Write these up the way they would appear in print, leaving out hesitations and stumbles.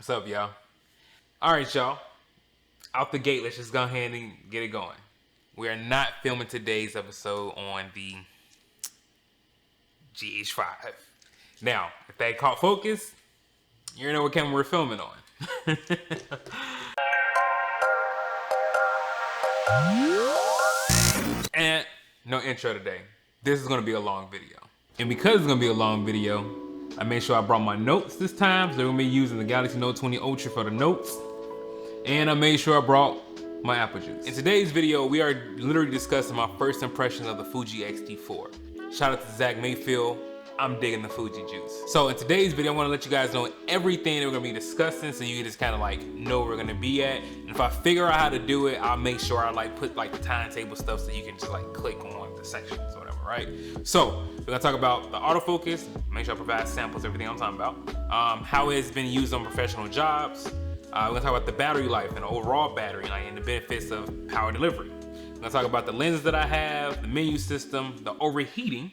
What's up, y'all? All right, y'all. Out the gate, let's just go ahead and get it going. We are not filming today's episode on the GH5. Now, if that caught focus, you know what camera we're filming on. And no intro today. This is gonna be a long video. And because it's gonna be a long video, I made sure I brought my notes this time. So we're gonna be using the Galaxy Note 20 Ultra for the notes. And I made sure I brought my apple juice. In today's video, we are literally discussing my first impressions of the Fuji Xt4. Shout out to Zach Mayfield. I'm digging the Fuji juice. So in today's video, I wanna let you guys know everything that we're gonna be discussing so you can just kind of like know where we're gonna be at. And if I figure out how to do it, I'll make sure I like put like the timetable stuff so you can just like click on the sections or whatever, right? So we're gonna talk about the autofocus, make sure I provide samples, everything I'm talking about. How it's been used on professional jobs. We're gonna talk about the battery life and the overall battery life and the benefits of power delivery. We're gonna talk about the lenses that I have, the menu system, the overheating,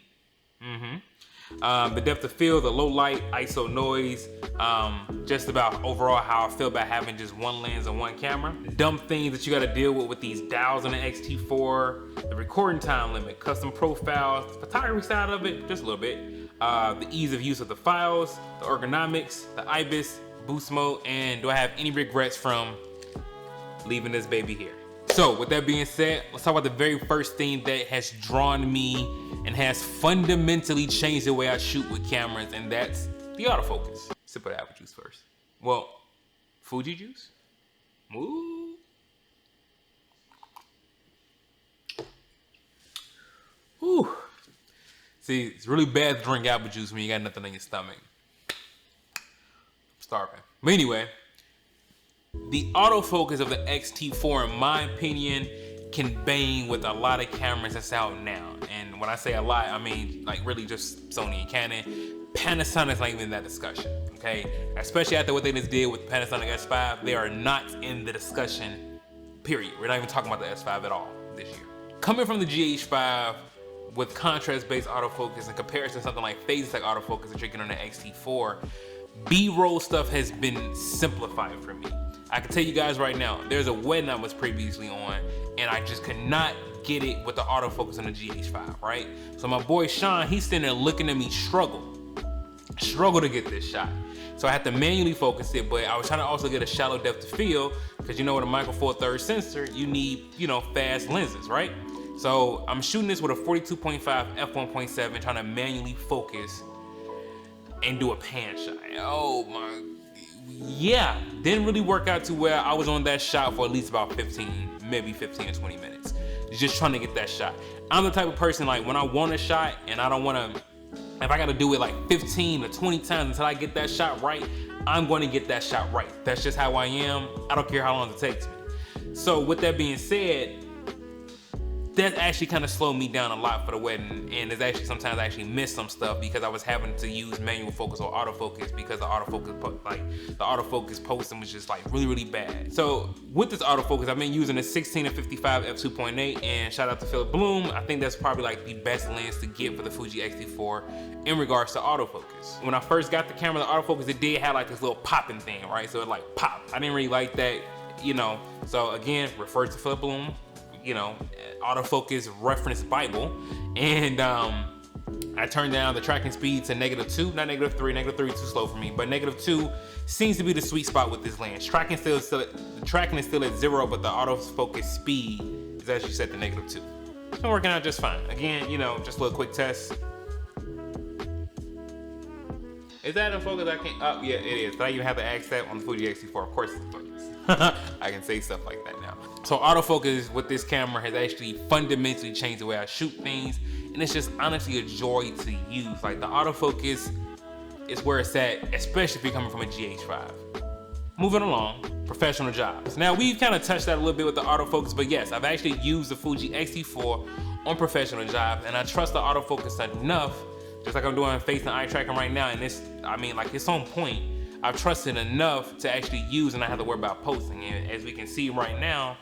the depth of field, the low light, ISO noise, just about overall how I feel about having just one lens and one camera. Dumb things that you gotta deal with these dials on the Xt4, the recording time limit, custom profiles, the photography side of it, just a little bit, the ease of use of the files, the ergonomics, the Ibis, boost mode, and do I have any regrets from leaving this baby here? So with that being said, let's talk about the very first thing that has drawn me and has fundamentally changed the way I shoot with cameras, and that's the autofocus. Sip of the apple juice first. Well, Fuji juice? Ooh. Ooh. See, it's really bad to drink apple juice when you got nothing in your stomach. Starving. But anyway, the autofocus of the Xt4, in my opinion, can bang with a lot of cameras that's out now. And when I say a lot, I mean like really just Sony and Canon. Panasonic's not even in that discussion, okay? Especially after what they just did with Panasonic S5, they are not in the discussion, period. We're not even talking about the S5 at all this year. Coming from the GH5 with contrast-based autofocus in comparison to something like phase-tech autofocus that you're getting on the Xt4, B-roll stuff has been simplified for me. I can tell you guys right now, there's a wedding I was previously on and I just could not get it with the autofocus on the GH5, right? So my boy Sean, he's sitting there looking at me struggle to get this shot. So I had to manually focus it, but I was trying to also get a shallow depth of field because you know with a micro four thirds sensor, you need, you know, fast lenses, right? So I'm shooting this with a 42.5 f1.7, trying to manually focus and do a pan shot. Oh my, yeah, didn't really work out to where I was on that shot for at least about 15, maybe 15 to 20 minutes. Just trying to get that shot. I'm the type of person like when I want a shot and I don't wanna, if I gotta do it like 15 to 20 times until I get that shot right, I'm gonna get that shot right. That's just how I am. I don't care how long it takes me. So with that being said, that actually kind of slowed me down a lot for the wedding, and it's actually sometimes I actually missed some stuff because I was having to use manual focus or autofocus because the autofocus posting was just like really bad. So with this autofocus, I've been using a 16 to 55 f2.8, and shout out to Philip Bloom. I think that's probably like the best lens to get for the Fuji Xt4 in regards to autofocus. When I first got the camera, the autofocus, it did have like this little popping thing, right? So it like popped. I didn't really like that, you know. So again, refer to Philip Bloom, you know, autofocus reference Bible, and I turned down the tracking speed to -2, not -3. -3 too slow for me, but -2 seems to be the sweet spot with this lens. The tracking is still at 0, but the autofocus speed is actually set to -2. It's been working out just fine. Again, you know, just a little quick test. Is that in focus? I can't. Oh yeah, it is. But I even have to ask that on the Fuji Xt4. Of course it's in focus. I can say stuff like that now. So autofocus with this camera has actually fundamentally changed the way I shoot things, and it's just honestly a joy to use. Like the autofocus is where it's at, especially if you're coming from a GH5. Moving along, professional jobs. Now we've kind of touched that a little bit with the autofocus, but yes, I've actually used the Fuji Xt4 on professional jobs, and I trust the autofocus enough, just like I'm doing face and eye tracking right now, and it's, I mean, like it's on point. I've trusted enough to actually use and not have to worry about posting. And as we can see right now,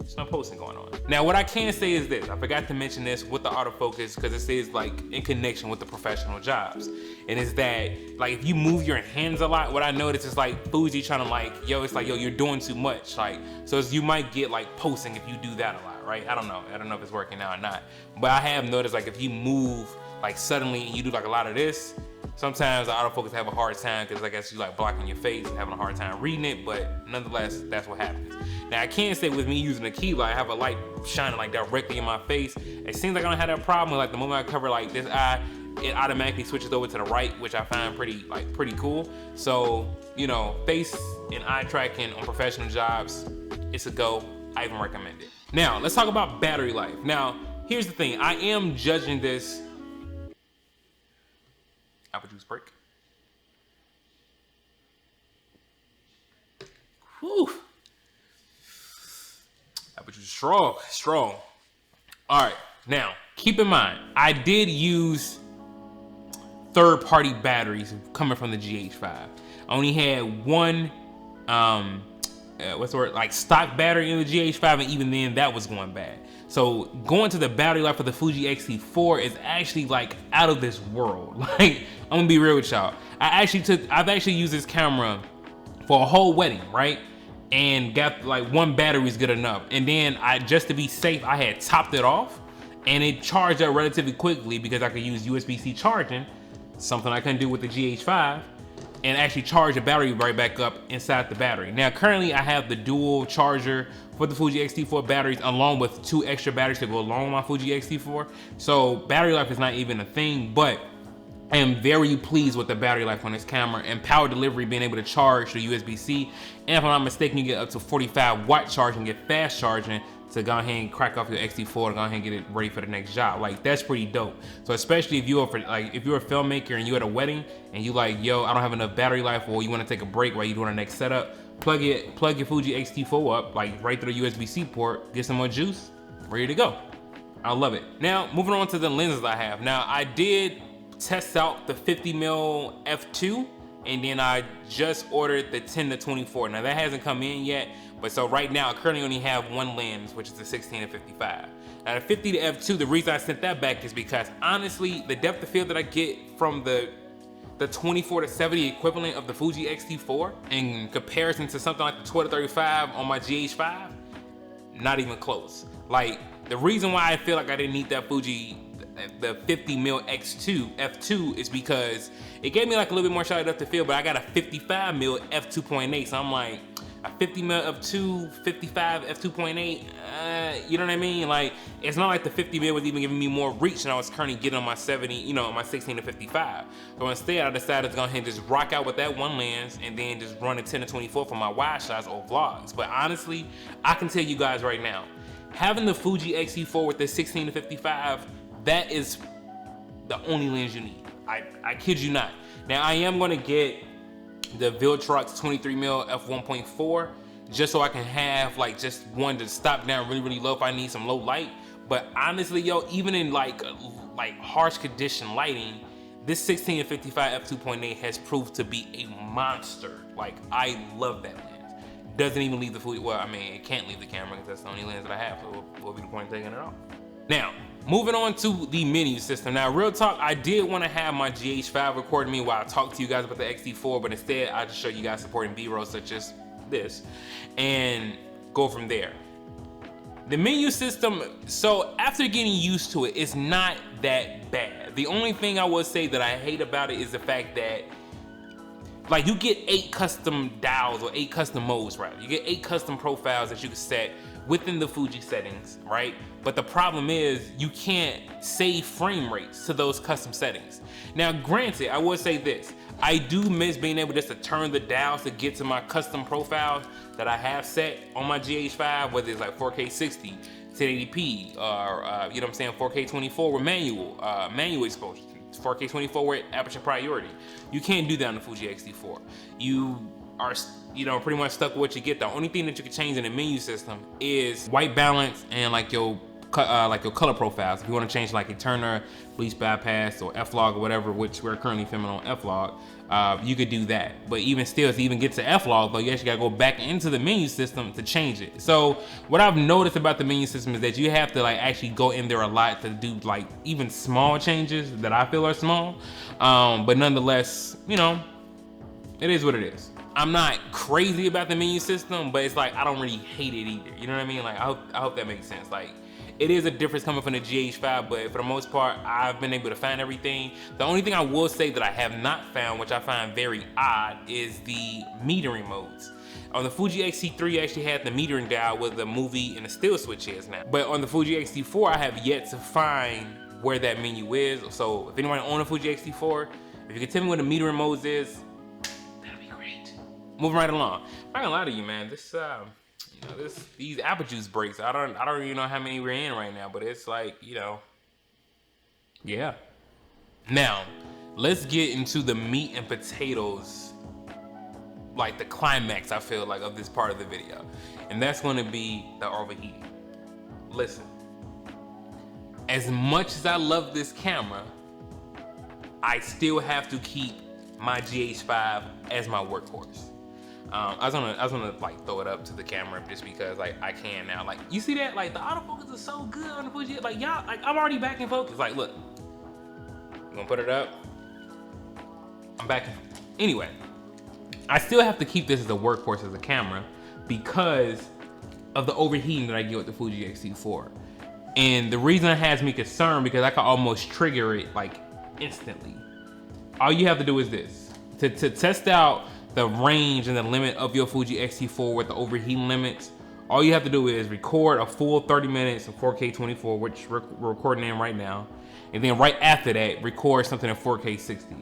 There's no posting going on. Now, what I can say is this. I forgot to mention this with the autofocus because it says like in connection with the professional jobs. And it's that like if you move your hands a lot, what I noticed is like Fuji trying to like, yo, it's like, yo, you're doing too much. Like, so you might get like posting if you do that a lot, right? I don't know if it's working now or not. But I have noticed like if you move like suddenly and you do like a lot of this, sometimes the autofocus have a hard time because I guess you like blocking your face and having a hard time reading it, but nonetheless, that's what happens. Now I can say with me using a key light, I have a light shining like directly in my face. It seems like I don't have that problem. Like the moment I cover like this eye, it automatically switches over to the right, which I find pretty cool. So, you know, face and eye tracking on professional jobs, it's a go. I even recommend it. Now, let's talk about battery life. Now, here's the thing. I am judging this. Apple juice break. Whew. Apple juice strong. All right, now keep in mind, I did use third-party batteries coming from the GH5. I only had one, what's the word, like stock battery in the GH5, and even then that was going bad. So going to the battery life for the Fuji Xt4 is actually like out of this world. Like, I'm gonna be real with y'all. I've actually used this camera for a whole wedding, right? And got like one battery is good enough. And then just to be safe, I had topped it off and it charged up relatively quickly because I could use USB-C charging, something I couldn't do with the GH5, and actually charge the battery right back up inside the battery. Now, currently I have the dual charger for the Fuji Xt4 batteries along with 2 extra batteries to go along with my Fuji Xt4. So battery life is not even a thing, but I am very pleased with the battery life on this camera and power delivery, being able to charge through USB-C. And if I'm not mistaken, you get up to 45 watt charging, get fast charging to go ahead and crack off your Xt4 to go ahead and get it ready for the next job. Like, that's pretty dope. So especially if you're if you're a filmmaker and you're at a wedding and you like, yo, I don't have enough battery life, or you want to take a break while you're doing the next setup, plug your Fuji Xt4 up, like right through the USB-C port, get some more juice, ready to go. I love it. Now, moving on to the lenses I have. Now, I did test out the 50mm f2, and then I just ordered the 10-24. Now that hasn't come in yet, but so right now I currently only have one lens, which is the 16-55. Now the 50 to f2, the reason I sent that back is because honestly, the depth of field that I get from the 24-70 equivalent of the Fuji Xt4 in comparison to something like the 12-35 on my GH5, not even close. Like, the reason why I feel like I didn't need that Fuji, the 50mm f2 is because it gave me like a little bit more shot of depth of field, but I got a 55mm f2.8, so I'm like, a 50mm f2, 55 f2.8, you know what I mean? Like, it's not like the 50mm was even giving me more reach than I was currently getting on my 70, you know, on my 16-55. So instead, I decided to go ahead and just rock out with that one lens and then just run a 10-24 for my wide shots or vlogs. But honestly, I can tell you guys right now, having the Fuji Xt4 with the 16-55, that is the only lens you need. I kid you not. Now, I am gonna get the Viltrox 23mm f1.4 just so I can have like just one to stop down really low if I need some low light. But honestly, yo, even in like harsh condition lighting, this 16-55 f2.8 has proved to be a monster. Like, I love that lens. Doesn't even leave the Fuji, well, I mean, it can't leave the camera because that's the only lens that I have, so what would be the point of taking it off? Now, moving on to the menu system. Now, real talk, I did want to have my GH5 recording me while I talk to you guys about the Xt4, but instead, I just show you guys supporting B-roll such as this and go from there. The menu system, so after getting used to it, it's not that bad. The only thing I would say that I hate about it is the fact that, like, you get 8 custom dials or 8 custom modes, right? You get 8 custom profiles that you can set within the Fuji settings, right? But the problem is you can't save frame rates to those custom settings. Now, granted, I will say this, I do miss being able just to turn the dials to get to my custom profiles that I have set on my GH5, whether it's like 4K 60, 1080p, or you know what I'm saying, 4K 24 with manual exposure, 4K 24 with aperture priority. You can't do that on the Fuji Xt4. You are, you know, pretty much stuck with what you get. The only thing that you can change in the menu system is white balance and like your like your color profiles. If you want to change like a Turner, bleach bypass, or F-log or whatever, which we're currently filming on F-log, you could do that. But even still, to even get to F-log, though, you actually gotta go back into the menu system to change it. So what I've noticed about the menu system is that you have to like actually go in there a lot to do like even small changes that I feel are small. But nonetheless, you know, it is what it is. I'm not crazy about the menu system, but it's like I don't really hate it either. You know what I mean? Like I hope that makes sense. Like it is a difference coming from the GH5, but for the most part, I've been able to find everything. The only thing I will say that I have not found, which I find very odd, is the metering modes. On the Fuji Xt4, you actually had the metering dial with the movie and the still switch is now. But on the Fuji Xt4, I have yet to find where that menu is. So if anyone owns a Fuji Xt4, if you can tell me what the metering modes is, moving right along. I'm not gonna lie to you, man. This, you know, these apple juice breaks. I don't even know how many we're in right now, but it's like, you know, yeah. Now, let's get into the meat and potatoes, like the climax, I feel like, of this part of the video, and that's gonna be the overheating. Listen, as much as I love this camera, I still have to keep my GH5 as my workhorse. I was gonna like throw it up to the camera just because like I can now. Like you see that? Like the autofocus is so good on the Fuji. Like y'all, like I'm already back in focus. Like look, I'm gonna put it up. I'm back in. Anyway, I still have to keep this as a workhorse as a camera because of the overheating that I get with the Fuji Xt4. And the reason it has me concerned because I can almost trigger it like instantly. All you have to do is this to test out the range and the limit of your Fuji Xt4 with the overheating limits. All you have to do is record a full 30 minutes of 4K 24, which we're recording in right now. And then right after that, record something in 4K 60.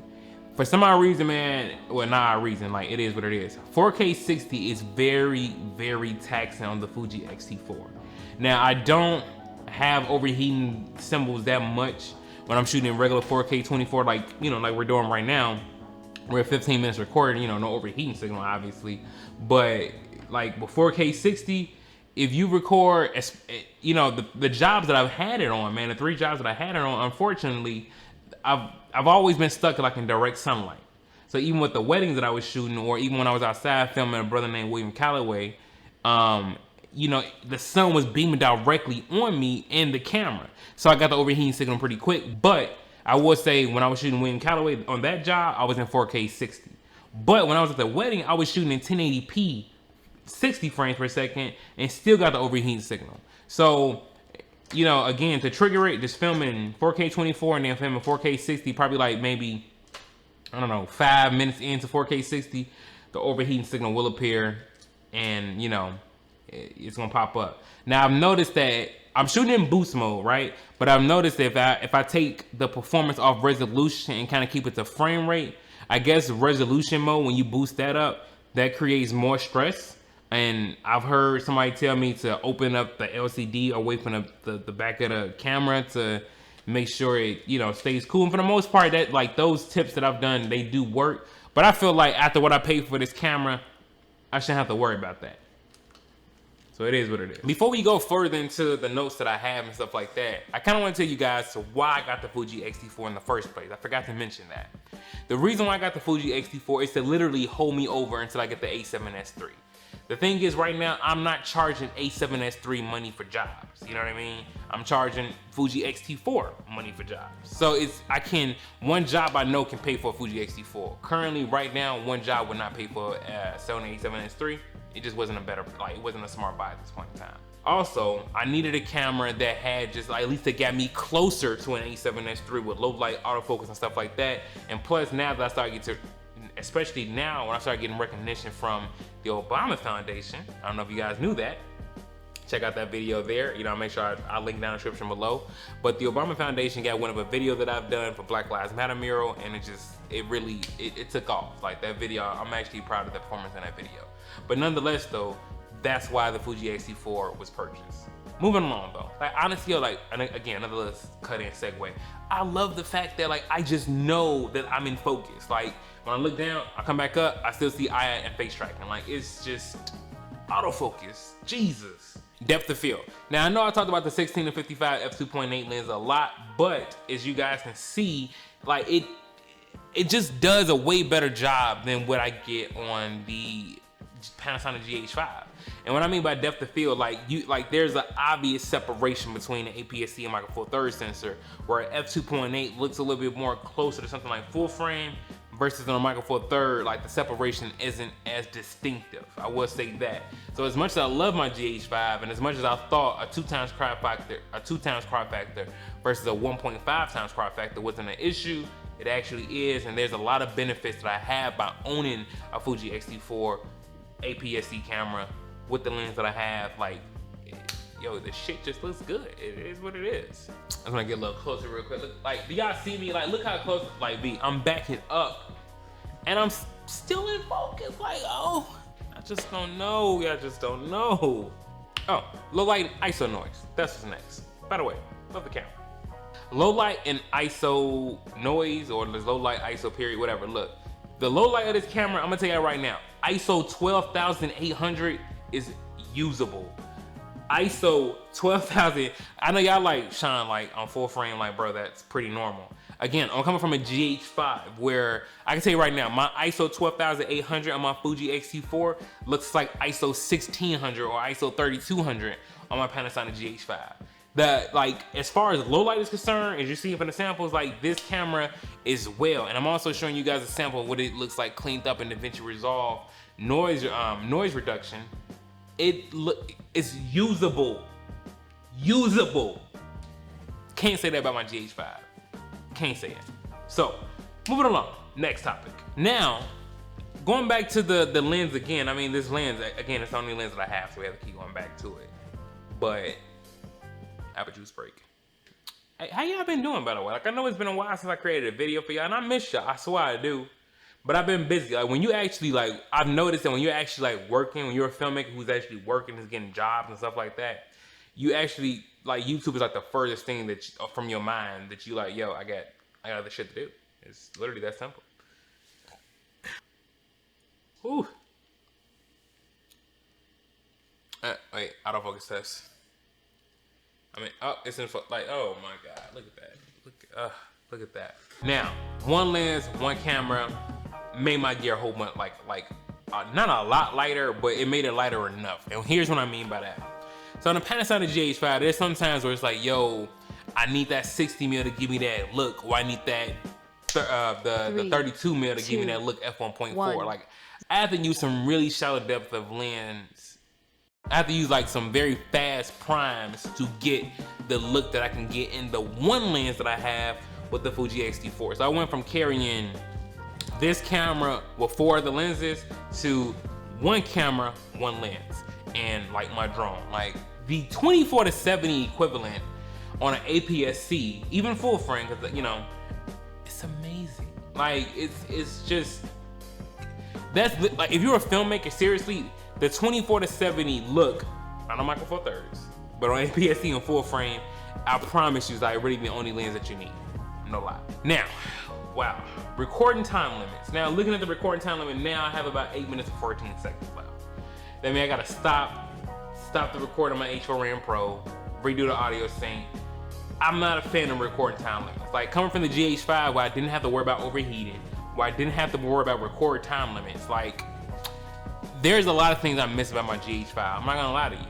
For some odd reason, man, well, not a reason, like it is what it is. 4K 60 is very, very taxing on the Fuji Xt4. Now, I don't have overheating symbols that much when I'm shooting in regular 4K 24, like, you know, like we're doing right now. We're at 15 minutes recording, you know, no overheating signal, obviously. But like with 4K 60, if you record, you know, the jobs that I've had it on, man, the 3 jobs that I had it on, unfortunately, I've always been stuck like in direct sunlight. So even with the weddings that I was shooting, or even when I was outside filming a brother named William Calloway, you know, the sun was beaming directly on me and the camera. So I got the overheating signal pretty quick, but I would say when I was shooting William Calloway on that job, I was in 4K 60. But when I was at the wedding, I was shooting in 1080p, 60 frames per second, and still got the overheating signal. So, you know, again, to trigger it, just filming 4K 24 and then filming 4K 60, probably like maybe, I don't know, 5 minutes into 4K 60, the overheating signal will appear and, you know, it's gonna pop up. Now I've noticed that I'm shooting in boost mode, right? But I've noticed that if I take the performance off resolution and kind of keep it to frame rate, I guess resolution mode, when you boost that up, that creates more stress. And I've heard somebody tell me to open up the LCD or open up the back of the camera to make sure it, you know, stays cool. And for the most part, that like those tips that I've done, they do work. But I feel like after what I paid for this camera, I shouldn't have to worry about that. So it is what it is. Before we go further into the notes that I have and stuff like that, I kind of want to tell you guys why I got the Fuji Xt4 in the first place. I forgot to mention that. The reason why I got the Fuji Xt4 is to literally hold me over until I get the A7S3. The thing is, right now, I'm not charging A7S3 money for jobs. You know what I mean? I'm charging Fuji Xt4 money for jobs. So one job I know can pay for a Fuji Xt4. Currently, right now, one job would not pay for a Sony A7S3. It just wasn't it wasn't a smart buy at this point in time. Also, I needed a camera that had just, at least that got me closer to an A7S3 with low light, autofocus and stuff like that. And plus, now that I started getting to, especially now when I started getting recognition from the Obama Foundation, I don't know if you guys knew that. Check out that video there. You know, make sure I link down in the description below. But the Obama Foundation got one of a video that I've done for Black Lives Matter mural, and it really took off. Like that video, I'm actually proud of the performance in that video. But nonetheless though, that's why the Fuji Xt4 was purchased. Moving along though, like honestly, like, and again, another little cut in segue. I love the fact that like, I just know that I'm in focus. Like when I look down, I come back up, I still see eye and face tracking. Like it's just autofocus, Jesus. Depth of field. Now I know I talked about the 16 to 55 f2.8 lens a lot, but as you guys can see, like it just does a way better job than what I get on the Panasonic GH5. And what I mean by depth of field, like there's an obvious separation between the APS-C and Micro Four Thirds sensor, where f2.8 looks a little bit more closer to something like full frame, versus on a Micro Four Third, like the separation isn't as distinctive. I will say that. So as much as I love my GH5, and as much as I thought a 2 times crop factor versus a 1.5 times crop factor wasn't an issue, it actually is, and there's a lot of benefits that I have by owning a Fuji Xt4 APS-C camera with the lens that I have. Like, yo, the shit just looks good. It is what it is. I'm gonna get a little closer real quick. Look, like, do y'all see me? Like, look how close, like, I'm backing up, and I'm still in focus. Like, oh, I just don't know. Y'all just don't know. Oh, low light ISO noise. That's what's next. By the way, love the camera. Low light and ISO noise, or there's low light ISO period, whatever. Look, the low light of this camera, I'm gonna tell you right now, ISO 12,800 is usable. ISO 12,000, I know y'all like, Sean, like on full frame, like, bro, that's pretty normal. Again, I'm coming from a GH5, where I can tell you right now, my ISO 12,800 on my Fuji Xt4 looks like ISO 1600 or ISO 3200 on my Panasonic GH5. Like, as far as low light is concerned, as you're seeing from the samples, like, this camera is well. And I'm also showing you guys a sample of what it looks like cleaned up in DaVinci Resolve noise reduction. It's usable. Can't say that about my GH5. Can't say it. So, moving along, next topic. Now, going back to the lens again, I mean, this lens, again, it's the only lens that I have, so we have to keep going back to it. But, apple juice break. Hey, how y'all been doing, by the way? Like, I know it's been a while since I created a video for y'all, and I miss y'all, I swear I do. But I've been busy. Like, when you actually, like, I've noticed that when you're actually, like, working, when you're a filmmaker who's actually working, is getting jobs and stuff like that, you actually, like, YouTube is like the furthest thing that from your mind that you like, yo, I got other shit to do. It's literally that simple. Whew. Wait, autofocus test. I mean, oh, it's in, like, oh my God, look at that. Look at that. Now, one lens, one camera made my gear a whole bunch, not a lot lighter, but it made it lighter enough. And here's what I mean by that. So on the Panasonic GH5, there's sometimes where it's like, yo, I need that 60mm to give me that look, or I need that the 32mm to give me that look f1.4. Like, I have to use some really shallow depth of lens. I have to use like some very fast primes to get the look that I can get in the one lens that I have with the Fuji Xt4. So I went from carrying this camera with 4 other lenses to one camera, one lens, and like my drone. Like, the 24 to 70 equivalent on an APS-C, even full frame, because, you know, it's amazing. Like, it's just, that's like, if you're a filmmaker, seriously, the 24 to 70 look on a Micro Four Thirds, but on APS-C and full frame, I promise you, is like really the only lens that you need. No lie. Now, wow, recording time limits. Now, looking at the recording time limit, now I have about 8 minutes and 14 seconds left. That means I gotta stop the recording on my H4 Ram Pro, redo the audio sync. I'm not a fan of recording time limits. Like, coming from the GH5, where I didn't have to worry about overheating, where I didn't have to worry about record time limits, like, there's a lot of things I miss about my GH5. I'm not gonna lie to you.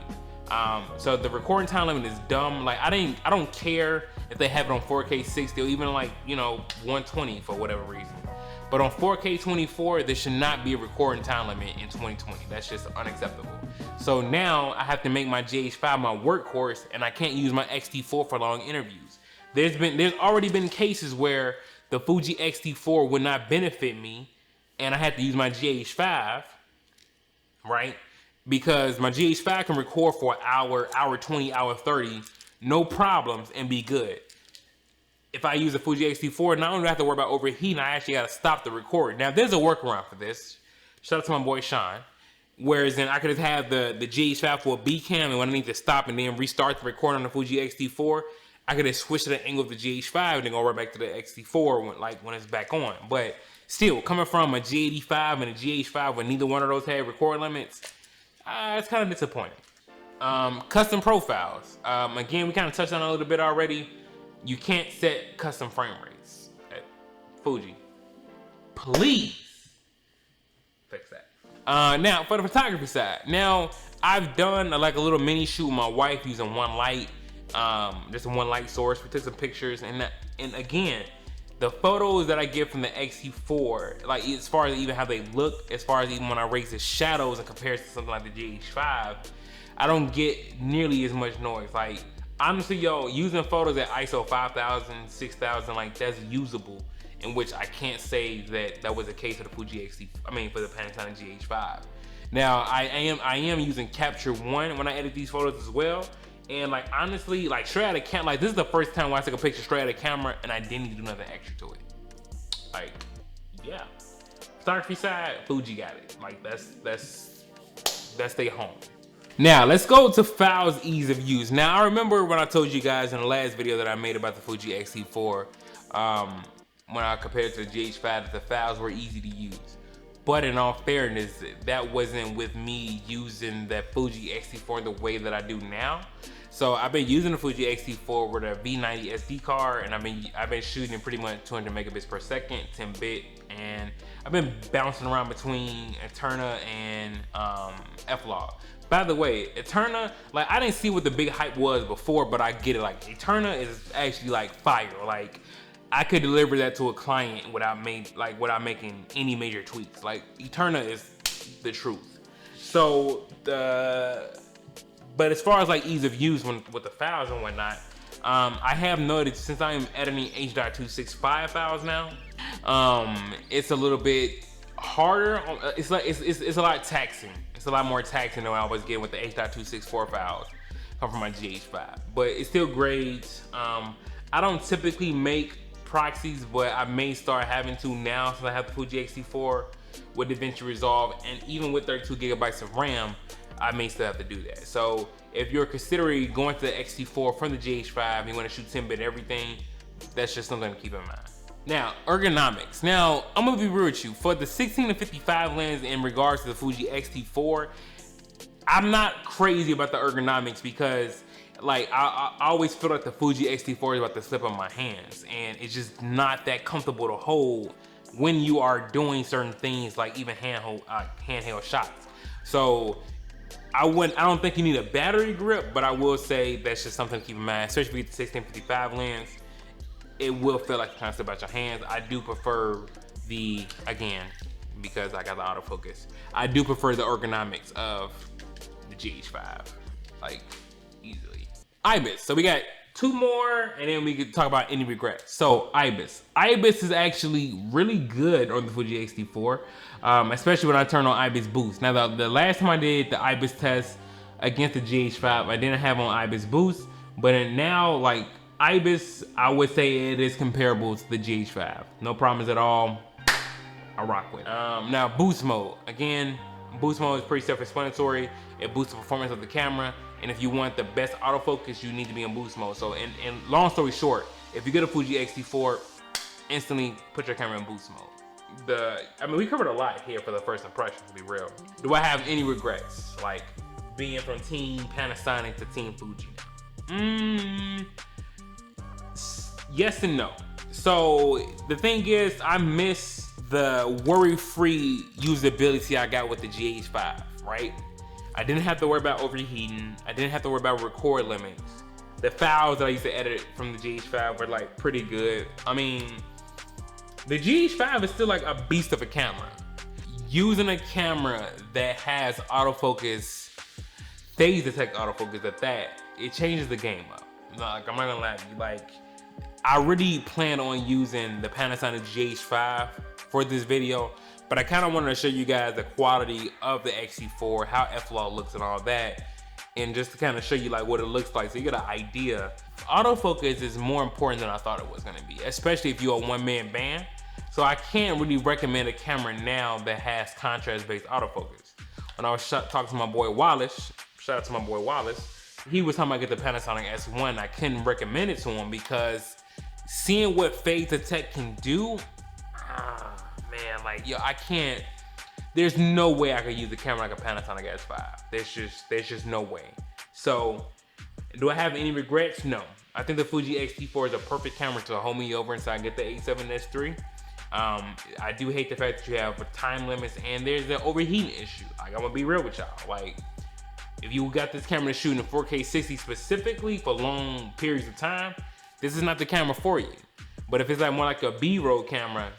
So the recording time limit is dumb. Like, I don't care if they have it on 4K 60 or even, like, you know, 120 for whatever reason. But on 4K 24, there should not be a recording time limit in 2020. That's just unacceptable. So now I have to make my GH5 my workhorse, and I can't use my Xt4 for long interviews. There's already been cases where the Fuji Xt4 would not benefit me, and I had to use my GH5, right? Because my GH5 can record for an hour, hour 20, hour 30, no problems, and be good. If I use a Fuji Xt4, not only do I have to worry about overheating, I actually got to stop the record. Now, there's a workaround for this. Shout out to my boy Sean. Whereas then I could just have the GH5 for a B cam, and when I need to stop and then restart the recording on the Fuji Xt4, I could just switch to the angle of the GH5 and then go right back to the Xt4 when it's back on. But still, coming from a G85 and a GH5 when neither one of those had record limits, it's kind of disappointing. Custom profiles. Again, we kind of touched on it a little bit already. You can't set custom frame rates at Fuji. Please fix that. Now for the photography side. Now I've done like a little mini shoot with my wife using one light, just a one light source. We took some pictures, and again, the photos that I get from the Xt4, like as far as even how they look, as far as even when I raise the shadows in comparison to something like the GH5, I don't get nearly as much noise. Like honestly, yo, using photos at ISO 5000, 6000, like that's usable. In which I can't say that that was the case for the Fuji Xt4. I mean, for the Panasonic GH5. Now I am using Capture One when I edit these photos as well. And like honestly, like straight out of camera, like this is the first time when I took a picture straight out of camera and I didn't need to do nothing extra to it. Like, yeah. Photography side, Fuji got it. Like that's their home. Now let's go to files ease of use. Now I remember when I told you guys in the last video that I made about the Fuji Xt4, when I compared it to the GH5, that the files were easy to use. But in all fairness, that wasn't with me using the Fuji Xt4 the way that I do now. So I've been using the Fuji Xt4 with a V90 SD card, and I've been shooting pretty much 200 megabits per second, 10-bit, and I've been bouncing around between Eterna and F-Log. By the way, Eterna, like I didn't see what the big hype was before, but I get it. Like Eterna is actually like fire. Like I could deliver that to a client without making any major tweaks. Like Eterna is the truth. So but as far as like ease of use with the files and whatnot, I have noticed since I am editing H.265 files now, it's a little bit harder. It's a lot taxing. It's a lot more taxing than I was getting with the H.264 files come from my GH5. But it's still great. I don't typically make proxies, but I may start having to now since I have the Fuji Xt4 with DaVinci Resolve, and even with 32 gigabytes of RAM, I may still have to do that. So if you're considering going to the Xt4 from the GH5, you want to shoot 10-bit everything, that's just something to keep in mind. Now, ergonomics. Now, I'm gonna be real with you. For the 16 to 55 lens in regards to the Fuji Xt4, I'm not crazy about the ergonomics because like I always feel like the Fuji Xt4 is about to slip on my hands, and it's just not that comfortable to hold when you are doing certain things like even handheld shots. So I don't think you need a battery grip, but I will say that's just something to keep in mind, especially with the 1655 lens. It will feel like you kind of slip out your hands. I do prefer again, because I got the autofocus, I do prefer the ergonomics of the GH5, like easily. Ibis. So we got two more, and then we could talk about any regrets. So Ibis. Ibis is actually really good on the Fuji Xt4, especially when I turn on Ibis Boost. Now the last time I did the Ibis test against the GH5, I didn't have on Ibis Boost, but now like Ibis, I would say it is comparable to the GH5. No problems at all. I rock with it. Now boost mode. Again, boost mode is pretty self-explanatory. It boosts the performance of the camera, and if you want the best autofocus, you need to be in boost mode. So in long story short, if you get a Fuji Xt4, instantly put your camera in boost mode. I mean, we covered a lot here for the first impression, to be real. Do I have any regrets? Like being from Team Panasonic to Team Fuji now? Yes and no. So the thing is, I miss the worry-free usability I got with the GH5, right? I didn't have to worry about overheating. I didn't have to worry about record limits. The files that I used to edit from the GH5 were like pretty good. I mean, the GH5 is still like a beast of a camera. Using a camera that has autofocus, phase detect autofocus at that, it changes the game up. Like, I'm not gonna lie to you, like, I really plan on using the Panasonic GH5 for this video, but I kind of wanted to show you guys the quality of the Xt4, how F-Log looks and all that, and just to kind of show you like what it looks like so you get an idea. Autofocus is more important than I thought it was gonna be, especially if you're a one-man band. So I can't really recommend a camera now that has contrast-based autofocus. When I was talking to my boy Wallace, shout out to my boy Wallace, he was talking about get the Panasonic S1. I couldn't recommend it to him because seeing what phase detect can do, man, like, yo, I can't, there's no way I could use the camera like a Panasonic S5. There's just no way. So, do I have any regrets? No. I think the Fuji Xt4 is a perfect camera to hold me over until I get the A7S3. I do hate the fact that you have time limits and there's the overheating issue. Like, I'm gonna be real with y'all. Like, if you got this camera to shoot in 4K 60 specifically for long periods of time, this is not the camera for you. But if it's like more like a B-roll camera,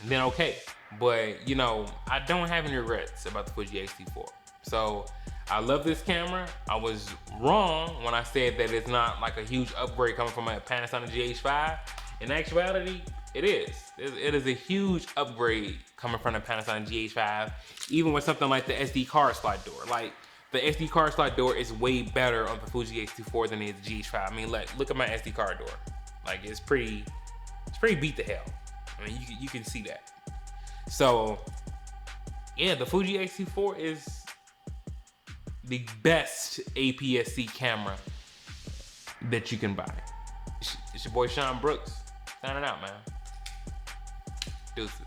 then okay. But you know, I don't have any regrets about the Fuji Xt4. So I love this camera. I was wrong when I said that it's not like a huge upgrade coming from a Panasonic GH5. In actuality, it is. It is a huge upgrade coming from the Panasonic GH5, even with something like the SD card slot door. Like, the SD card slot door is way better on the Fuji Xt4 than it is the GH5. I mean, look at my SD card door. Like, it's pretty beat to hell. I mean, you can see that. So, yeah, the Fuji Xt4 is the best APS-C camera that you can buy. It's your boy Sean Brooks. Signing out, man. Deuces.